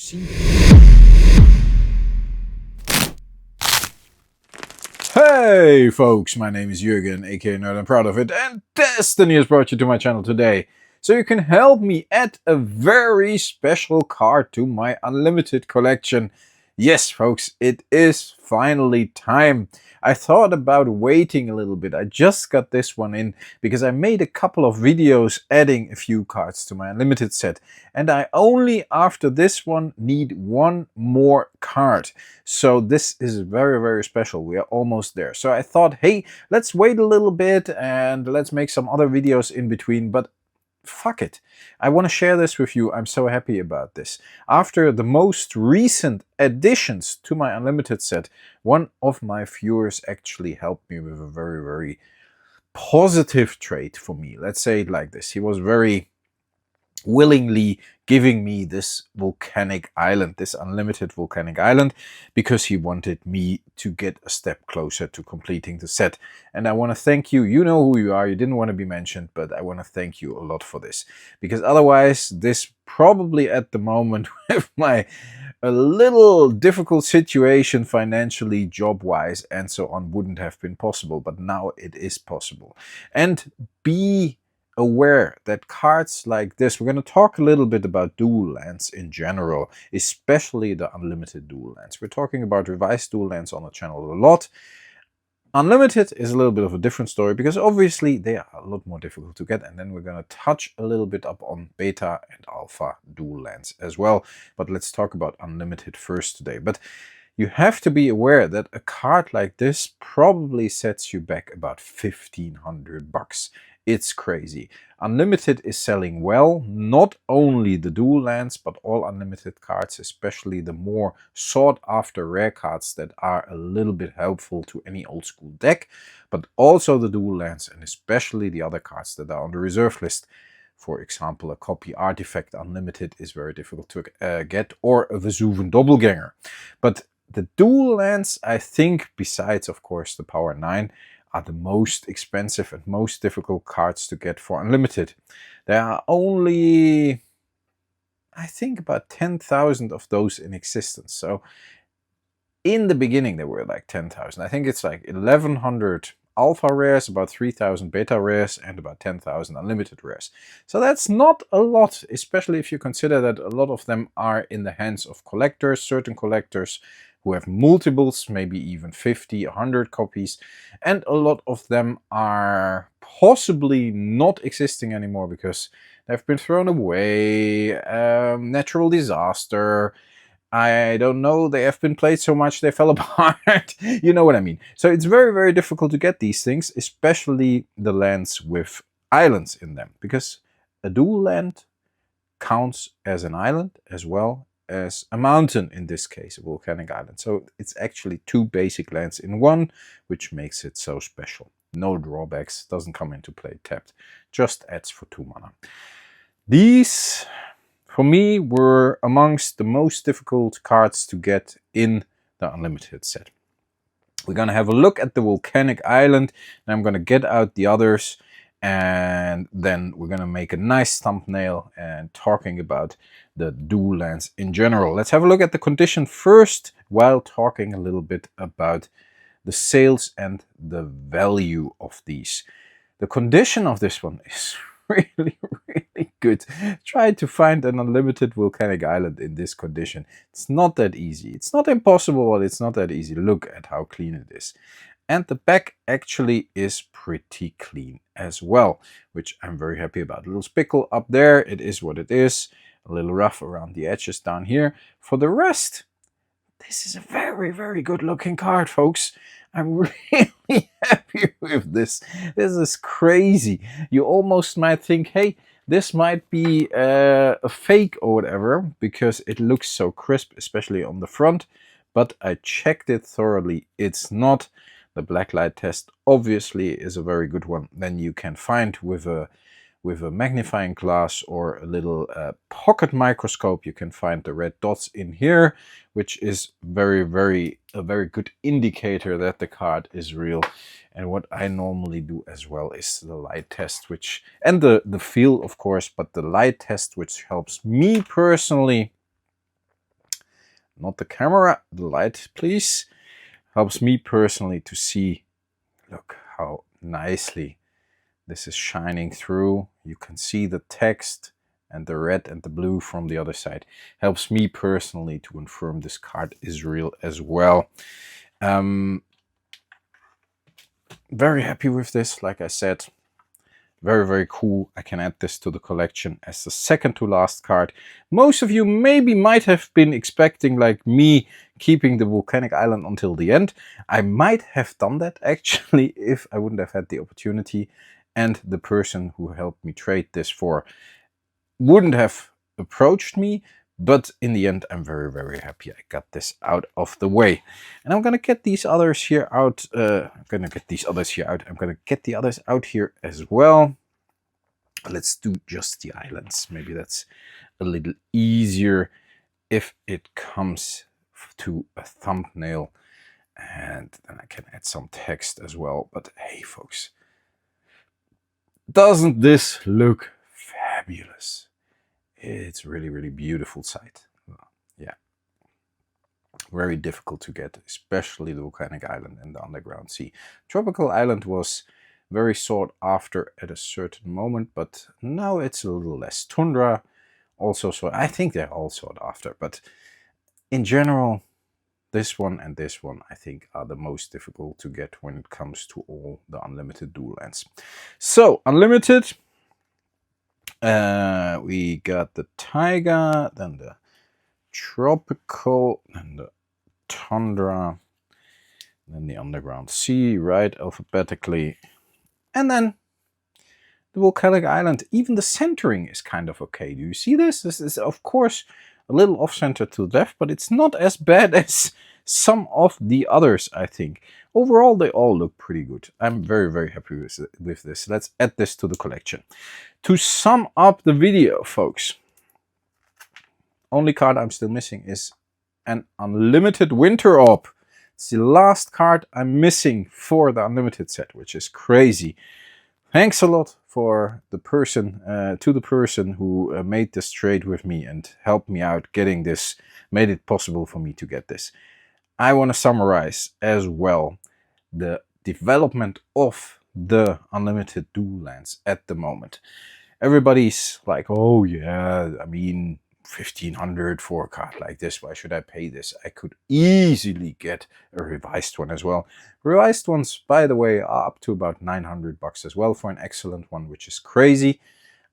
See. Hey folks, my name is Jürgen, aka Nerd and Proud of It, and Destiny has brought you to my channel today. So you can help me add a very special card to my Unlimited collection. Yes folks, it is finally time. I thought about waiting a little bit. I just got this one in because I made a couple of videos adding a few cards to my Unlimited set. And I only, after this one, need one more card. So this is very, very special. We are almost there. So I thought, hey, let's wait a little bit and let's make some other videos in between. But fuck it. I want to share this with you. I'm so happy about this. After the most recent additions to my Unlimited set, one of my viewers actually helped me with a very, very positive trade for me. Let's say it like this. He was very willingly giving me this volcanic island, this Unlimited Volcanic Island, because he wanted me to get a step closer to completing the set. And I want to thank you. You know who you are. You didn't want to be mentioned, but I want to thank you a lot for this, because otherwise this probably at the moment with my a little difficult situation financially, job-wise, and so on wouldn't have been possible. But now it is possible. And be aware that cards like this, we're going to talk a little bit about dual lands in general, especially the Unlimited dual lands. We're talking about revised dual lands on the channel a lot. Unlimited is a little bit of a different story because obviously they are a lot more difficult to get, and then we're going to touch a little bit up on beta and alpha dual lands as well. But let's talk about Unlimited first today. But you have to be aware that a card like this probably sets you back about $1,500. It's crazy. Unlimited is selling well, not only the dual lands, but all Unlimited cards, especially the more sought after rare cards that are a little bit helpful to any old school deck, but also the dual lands and especially the other cards that are on the reserve list. For example, a copy artifact Unlimited is very difficult to get, or a Vesuvian doppelganger. But the dual lands, I think, besides of course the Power 9, are the most expensive and most difficult cards to get for Unlimited. There are only, I think, about 10,000 of those in existence. So in the beginning there were like 10,000. I think it's like 1,100 alpha rares, about 3,000 beta rares, and about 10,000 Unlimited rares. So that's not a lot, especially if you consider that a lot of them are in the hands of collectors, certain collectors who have multiples, maybe even 50, 100 copies, and a lot of them are possibly not existing anymore because they've been thrown away, natural disaster, I don't know, they have been played so much they fell apart. You know what I mean. So it's very, very difficult to get these things, especially the lands with islands in them, because a dual land counts as an island as well as a mountain, in this case a volcanic island. So it's actually two basic lands in one, which makes it so special. No drawbacks, doesn't come into play tapped, just adds for 2 mana. These, for me, were amongst the most difficult cards to get in the Unlimited set. We're going to have a look at the volcanic island, and I'm going to get out the others, and then we're going to make a nice thumbnail and talking about the dual lands in general. Let's have a look at the condition first, while talking a little bit about the sales and the value of these. The condition of this one is really, really good. Try to find an Unlimited volcanic island in this condition. It's not that easy. It's not impossible, but it's not that easy. Look at how clean it is. And the back actually is pretty clean as well, which I'm very happy about. A little spickle up there, it is what it is. A little rough around the edges down here. For the rest, this is a very, very good looking card, folks. I'm really happy with this. This is crazy. You almost might think, hey, this might be a fake or whatever, because it looks so crisp, especially on the front. But I checked it thoroughly. It's not. The blacklight test obviously is a very good one. Then you can find with a magnifying glass or a little pocket microscope, you can find the red dots in here, which is a very good indicator that the card is real. And what I normally do as well is the light test, which, and the feel of course, but the light test, which helps me personally not the camera, the light please, helps me personally to see, look how nicely this is shining through. You can see the text and the red and the blue from the other side. Helps me personally to confirm this card is real as well. Very happy with this, like I said. Very, very cool. I can add this to the collection as the second to last card. Most of you maybe might have been expecting, like me, keeping the Volcanic Island until the end. I might have done that actually if I wouldn't have had the opportunity and the person who helped me trade this for wouldn't have approached me. But in the end, I'm very, very happy I got this out of the way. And I'm going to get these others here out. I'm going to get these others here out. I'm going to get the others out here as well. Let's do just the islands. Maybe that's a little easier if it comes to a thumbnail. And then I can add some text as well. But hey, folks, doesn't this look fabulous? It's really, really beautiful sight. Yeah. Very difficult to get, especially the Volcanic Island and the Underground Sea. Tropical Island was very sought after at a certain moment, but now it's a little less. Tundra also, so I think they're all sought after, but in general, this one and this one, I think, are the most difficult to get when it comes to all the Unlimited dual lands. So, Unlimited. We got the Taiga, then the Tropical, then the Tundra, then the Underground Sea, right, alphabetically. And then the Volcanic Island. Even the centering is kind of okay. Do you see this? This is, of course, a little off-center to the left, but it's not as bad as some of the others, I think. Overall, they all look pretty good. I'm very, very happy with this. Let's add this to the collection. To sum up the video, folks, only card I'm still missing is an Unlimited Winter Orb. It's the last card I'm missing for the Unlimited set, which is crazy. Thanks a lot for the person, to the person who made this trade with me and helped me out getting this, made it possible for me to get this. I want to summarize as well the development of the Unlimited dual lands at the moment. Everybody's like, oh yeah, I mean, 1500 for a card like this, why should I pay this? I could easily get a revised one as well. Revised ones, by the way, are up to about 900 bucks as well for an excellent one, which is crazy,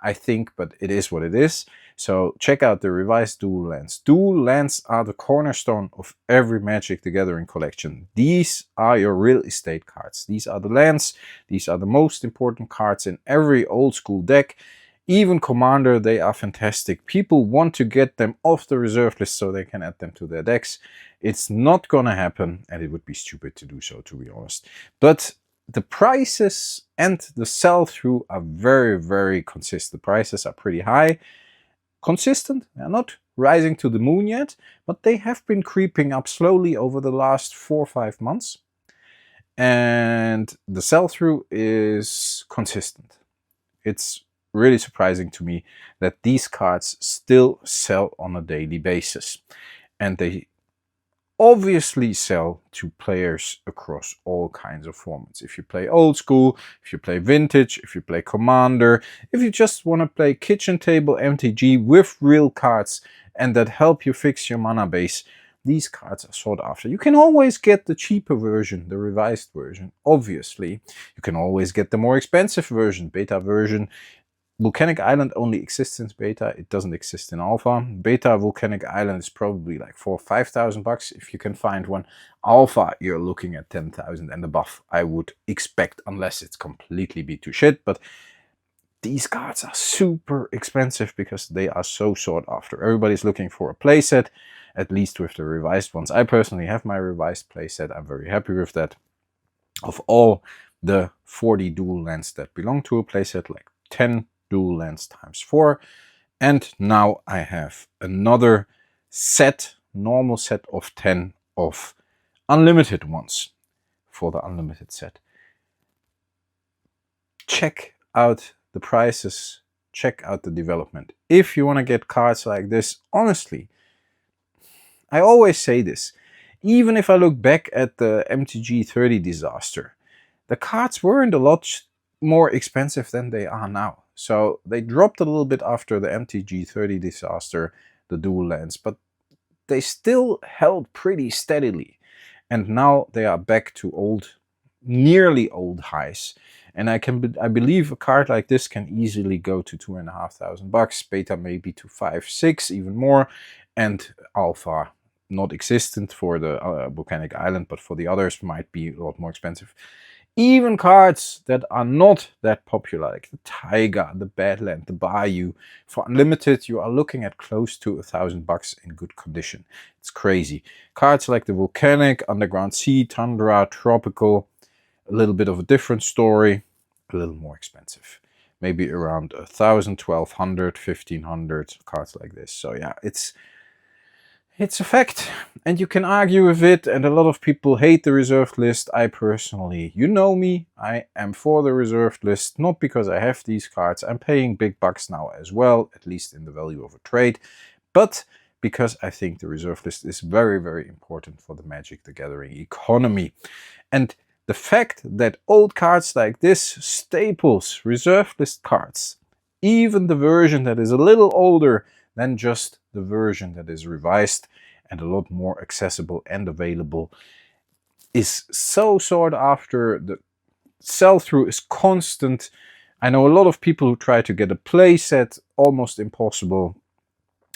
I think, but it is what it is. So check out the revised dual lands. Dual lands are the cornerstone of every Magic the Gathering collection. These are your real estate cards. These are the lands. These are the most important cards in every old school deck. Even Commander, they are fantastic. People want to get them off the reserve list so they can add them to their decks. It's not gonna happen, and it would be stupid to do so, to be honest. But the prices and the sell-through are very, very consistent. The prices are pretty high. Consistent. They're not rising to the moon yet, but they have been creeping up slowly over the last 4 or 5 months. And the sell-through is consistent. It's really surprising to me that these cards still sell on a daily basis. And they obviously sell to players across all kinds of formats. If you play old school, if you play vintage, if you play Commander, if you just want to play kitchen table MTG with real cards and that help you fix your mana base, these cards are sought after. You can always get the cheaper version, the revised version, obviously. You can always get the more expensive version, beta version. Volcanic Island only exists in beta, it doesn't exist in alpha. Beta Volcanic Island is probably like 4,000 or 5,000 bucks if you can find one. Alpha, you're looking at 10,000 and above, I would expect, unless it's completely beat to shit. But these cards are super expensive because they are so sought after. Everybody's looking for a playset, at least with the revised ones. I personally have my revised playset, I'm very happy with that. Of all the 40 dual lands that belong to a playset, like 10 dual lands times 4, and now I have another set, normal set of 10 of unlimited ones for the unlimited set. Check out the prices, check out the development. If you want to get cards like this, honestly, I always say this. Even if I look back at the MTG 30 disaster, the cards weren't a lot more expensive than they are now. So they dropped a little bit after the MTG 30 disaster, the dual lands, but they still held pretty steadily. And now they are back to nearly old highs. And I believe a card like this can easily go to $2,500. Beta maybe to 5, 6, even more. And alpha, not existent for the Volcanic Island, but for the others might be a lot more expensive. Even cards that are not that popular, like the Taiga, the Badland, the Bayou, for Unlimited, you are looking at close to $1,000 in good condition. It's crazy. Cards like the Volcanic, Underground Sea, Tundra, Tropical, a little bit of a different story, a little more expensive. Maybe around 1,000, 1,200, 1,500 cards like this. So yeah, it's a fact, and you can argue with it, and a lot of people hate the reserved list. I personally, you know me, I am for the reserved list, not because I have these cards. I'm paying big bucks now as well, at least in the value of a trade, but because I think the reserved list is very, very important for the Magic the Gathering economy. And the fact that old cards like this, staples, reserved list cards, even the version that is a little older than just the version that is revised and a lot more accessible and available, is so sought after. The sell-through is constant. I know a lot of people who try to get a play set, almost impossible.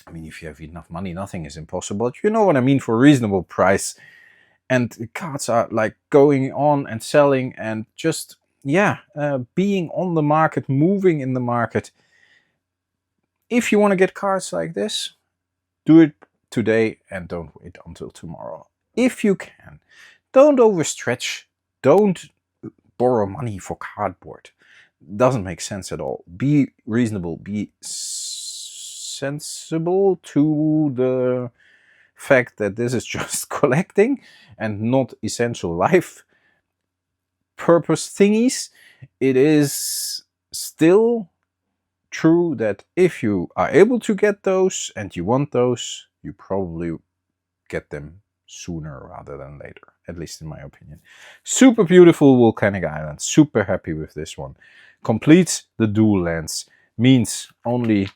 I mean, if you have enough money, nothing is impossible. But you know what I mean, for a reasonable price. And the cards are like going on and selling and just, yeah, being on the market, moving in the market. If you want to get cards like this, do it today and don't wait until tomorrow. If you can, don't overstretch. Don't borrow money for cardboard. Doesn't make sense at all. Be reasonable. Be sensible to the fact that this is just collecting and not essential life purpose thingies. It is still true that if you are able to get those and you want those, you probably get them sooner rather than later, at least in my opinion. Super beautiful Volcanic Island, super happy with this one. Completes the dual lands, means only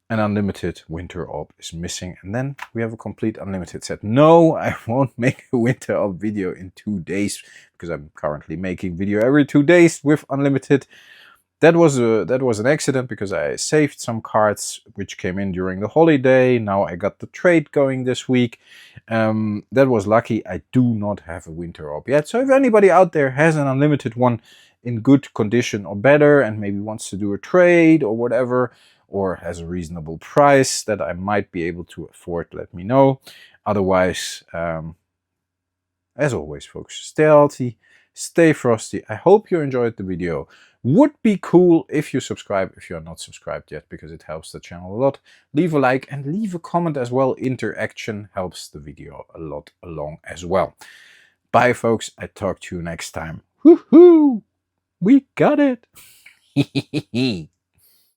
an unlimited winter orb is missing, and then we have a complete unlimited set. No, I won't make a winter orb video in 2 days, because I'm currently making video every 2 days with unlimited. That was an accident, because I saved some cards which came in during the holiday. Now I got the trade going this week. That was lucky. I do not have a winter orb yet. So if anybody out there has an unlimited one in good condition or better, and maybe wants to do a trade or whatever, or has a reasonable price that I might be able to afford, let me know. Otherwise, as always, folks, stay healthy, stay frosty. I hope you enjoyed the video. Would be cool if you subscribe if you're not subscribed yet, because it helps the channel a lot. Leave a like and leave a comment as well. Interaction helps the video a lot along as well. Bye, folks. I talk to you next time. Woohoo! We got it!